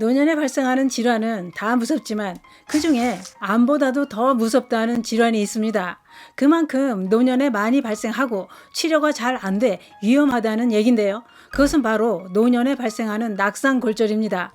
노년에 발생하는 질환은 다 무섭지만 그중에 암보다도 더 무섭다는 질환이 있습니다. 그만큼 노년에 많이 발생하고 치료가 잘 안 돼 위험하다는 얘긴데요. 그것은 바로 노년에 발생하는 낙상골절입니다.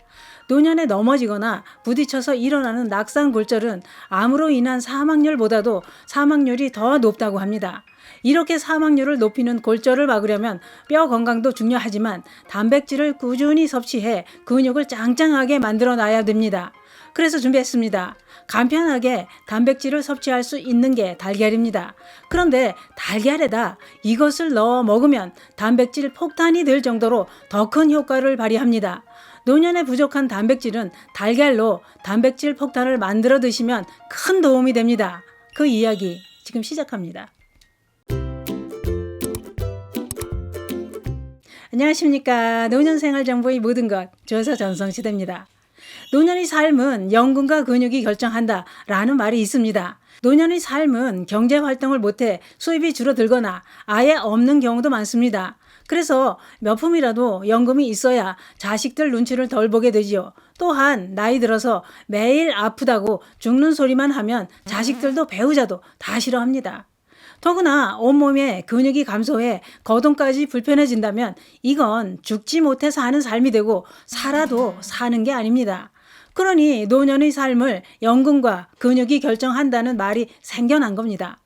노년에 넘어지거나 부딪혀서 일어나는 낙상골절은 암으로 인한 사망률보다도 사망률이 더 높다고 합니다. 이렇게 사망률을 높이는 골절을 막으려면 뼈 건강도 중요하지만 단백질을 꾸준히 섭취해 근육을 짱짱하게 만들어 놔야 됩니다. 그래서 준비했습니다. 간편하게 단백질을 섭취할 수 있는 게 달걀입니다. 그런데 달걀에다 이것을 넣어 먹으면 단백질 폭탄이 될 정도로 더 큰 효과를 발휘합니다. 노년에 부족한 단백질은 달걀로 단백질 폭탄을 만들어 드시면 큰 도움이 됩니다. 그 이야기 지금 시작합니다. 안녕하십니까. 노년생활정보의 모든 것 조사 전성시대입니다. 노년의 삶은 연근과 근육이 결정한다 라는 말이 있습니다. 노년의 삶은 경제활동을 못해 수입이 줄어들거나 아예 없는 경우도 많습니다. 그래서 몇 푼이라도 연금이 있어야 자식들 눈치를 덜 보게 되지요. 또한 나이 들어서 매일 아프다고 죽는 소리만 하면 자식들도 배우자도 다 싫어합니다. 더구나 온몸에 근육이 감소해 거동까지 불편해진다면 이건 죽지 못해 사는 삶이 되고 살아도 사는 게 아닙니다. 그러니 노년의 삶을 연금과 근육이 결정한다는 말이 생겨난 겁니다.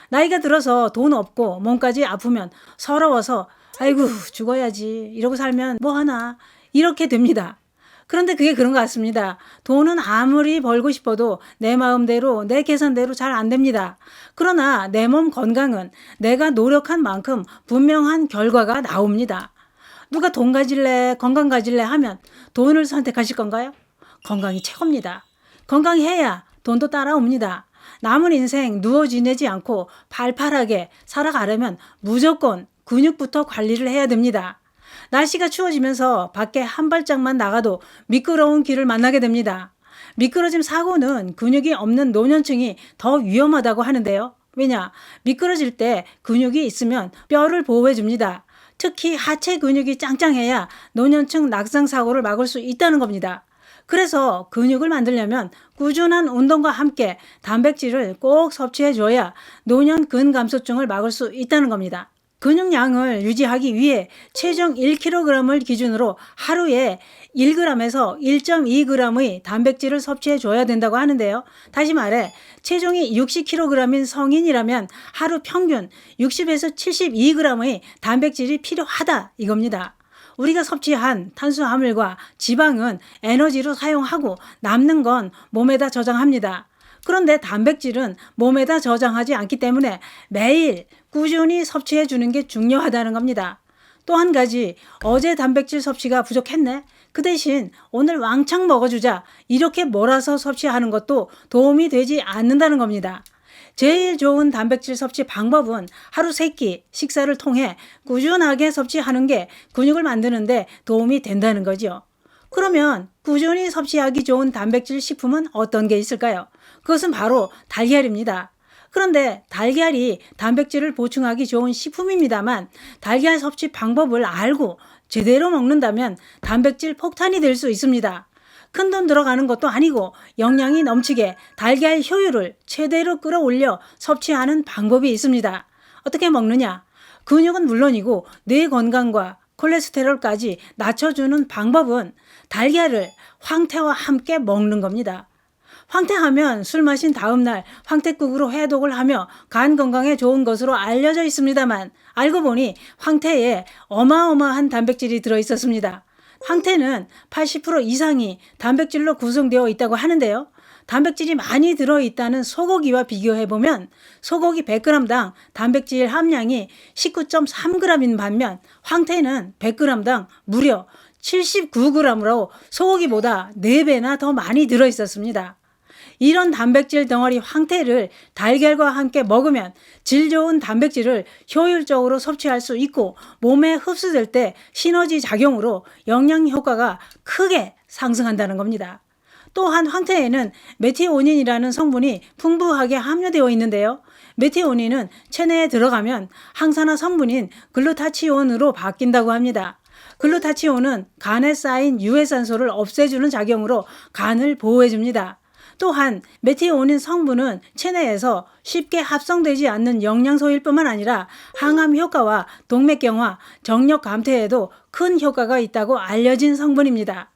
나이가 들어서 돈 없고 몸까지 아프면 서러워서 아이고 죽어야지 이러고 살면 뭐하나 이렇게 됩니다. 그런데 그게 그런 것 같습니다. 돈은 아무리 벌고 싶어도 내 마음대로 내 계산대로 잘 안 됩니다. 그러나 내 몸 건강은 내가 노력한 만큼 분명한 결과가 나옵니다. 누가 돈 가질래 건강 가질래 하면 돈을 선택하실 건가요? 건강이 최고입니다. 건강해야 돈도 따라옵니다. 남은 인생 누워 지내지 않고 팔팔하게 살아가려면 무조건 근육부터 관리를 해야 됩니다. 날씨가 추워지면서 밖에 한 발짝만 나가도 미끄러운 길을 만나게 됩니다. 미끄러짐 사고는 근육이 없는 노년층이 더 위험하다고 하는데요. 왜냐? 미끄러질 때 근육이 있으면 뼈를 보호해 줍니다. 특히 하체 근육이 짱짱해야 노년층 낙상 사고를 막을 수 있다는 겁니다. 그래서 근육을 만들려면 꾸준한 운동과 함께 단백질을 꼭 섭취해 줘야 노년 근감소증을 막을 수 있다는 겁니다. 근육량을 유지하기 위해 체중 1kg을 기준으로 하루에 1g에서 1.2g의 단백질을 섭취해 줘야 된다고 하는데요. 다시 말해 체중이 60kg인 성인이라면 하루 평균 60에서 72g의 단백질이 필요하다 이겁니다. 우리가 섭취한 탄수화물과 지방은 에너지로 사용하고 남는 건 몸에다 저장합니다. 그런데 단백질은 몸에다 저장하지 않기 때문에 매일 꾸준히 섭취해 주는 게 중요하다는 겁니다. 또 한 가지, 어제 단백질 섭취가 부족했네? 그 대신 오늘 왕창 먹어주자 이렇게 몰아서 섭취하는 것도 도움이 되지 않는다는 겁니다. 제일 좋은 단백질 섭취 방법은 하루 3끼 식사를 통해 꾸준하게 섭취하는 게 근육을 만드는데 도움이 된다는 거죠. 그러면 꾸준히 섭취하기 좋은 단백질 식품은 어떤 게 있을까요? 그것은 바로 달걀입니다. 그런데 달걀이 단백질을 보충하기 좋은 식품입니다만 달걀 섭취 방법을 알고 제대로 먹는다면 단백질 폭탄이 될 수 있습니다. 큰돈 들어가는 것도 아니고 영양이 넘치게 달걀 효율을 최대로 끌어올려 섭취하는 방법이 있습니다. 어떻게 먹느냐? 근육은 물론이고 뇌 건강과 콜레스테롤까지 낮춰주는 방법은 달걀을 황태와 함께 먹는 겁니다. 황태하면 술 마신 다음 날 황태국으로 해독을 하며 간 건강에 좋은 것으로 알려져 있습니다만 알고 보니 황태에 어마어마한 단백질이 들어있었습니다. 황태는 80% 이상이 단백질로 구성되어 있다고 하는데요. 단백질이 많이 들어있다는 소고기와 비교해보면 소고기 100g당 단백질 함량이 19.3g인 반면 황태는 100g당 무려 79g으로 소고기보다 4배나 더 많이 들어있었습니다. 이런 단백질 덩어리 황태를 달걀과 함께 먹으면 질 좋은 단백질을 효율적으로 섭취할 수 있고 몸에 흡수될 때 시너지 작용으로 영양 효과가 크게 상승한다는 겁니다. 또한 황태에는 메티오닌이라는 성분이 풍부하게 함유되어 있는데요. 메티오닌은 체내에 들어가면 항산화 성분인 글루타치온으로 바뀐다고 합니다. 글루타치온은 간에 쌓인 유해산소를 없애주는 작용으로 간을 보호해줍니다. 또한 메티오닌 성분은 체내에서 쉽게 합성되지 않는 영양소일 뿐만 아니라 항암 효과와 동맥경화, 정력 감퇴에도 큰 효과가 있다고 알려진 성분입니다.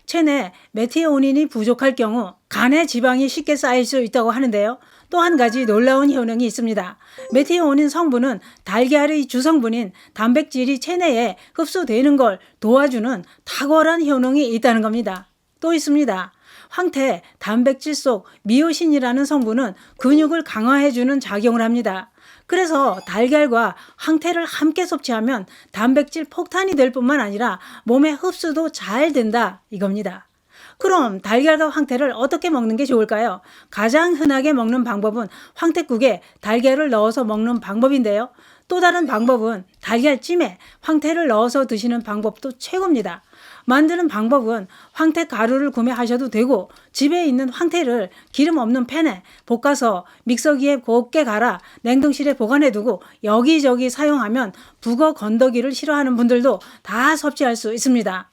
체내 메티오닌이 부족할 경우 간에 지방이 쉽게 쌓일 수 있다고 하는데요. 또 한 가지 놀라운 효능이 있습니다. 메티오닌 성분은 달걀의 주성분인 단백질이 체내에 흡수되는 걸 도와주는 탁월한 효능이 있다는 겁니다. 또 있습니다. 황태, 단백질 속 미오신이라는 성분은 근육을 강화해주는 작용을 합니다. 그래서 달걀과 황태를 함께 섭취하면 단백질 폭탄이 될 뿐만 아니라 몸의 흡수도 잘 된다 이겁니다. 그럼 달걀과 황태를 어떻게 먹는 게 좋을까요? 가장 흔하게 먹는 방법은 황태국에 달걀을 넣어서 먹는 방법인데요. 또 다른 방법은 달걀찜에 황태를 넣어서 드시는 방법도 최고입니다. 만드는 방법은 황태 가루를 구매하셔도 되고 집에 있는 황태를 기름 없는 팬에 볶아서 믹서기에 곱게 갈아 냉동실에 보관해두고 여기저기 사용하면 북어 건더기를 싫어하는 분들도 다 섭취할 수 있습니다.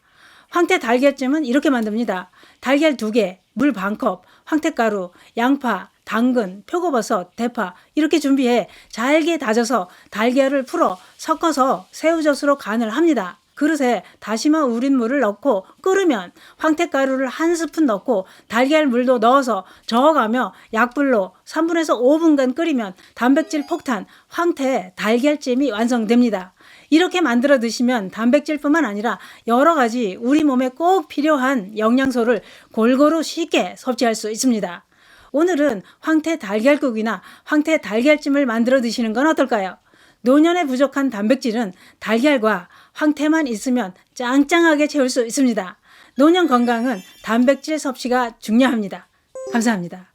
황태 달걀찜은 이렇게 만듭니다. 달걀 2개, 물 반컵, 황태가루, 양파, 당근, 표고버섯, 대파 이렇게 준비해 잘게 다져서 달걀을 풀어 섞어서 새우젓으로 간을 합니다. 그릇에 다시마 우린 물을 넣고 끓으면 황태가루를 1스푼 넣고 달걀물도 넣어서 저어가며 약불로 3분에서 5분간 끓이면 단백질 폭탄 황태 달걀찜이 완성됩니다. 이렇게 만들어 드시면 단백질뿐만 아니라 여러 가지 우리 몸에 꼭 필요한 영양소를 골고루 쉽게 섭취할 수 있습니다. 오늘은 황태 달걀국이나 황태 달걀찜을 만들어 드시는 건 어떨까요? 노년에 부족한 단백질은 달걀과 황태만 있으면 짱짱하게 채울 수 있습니다. 노년 건강은 단백질 섭취가 중요합니다. 감사합니다.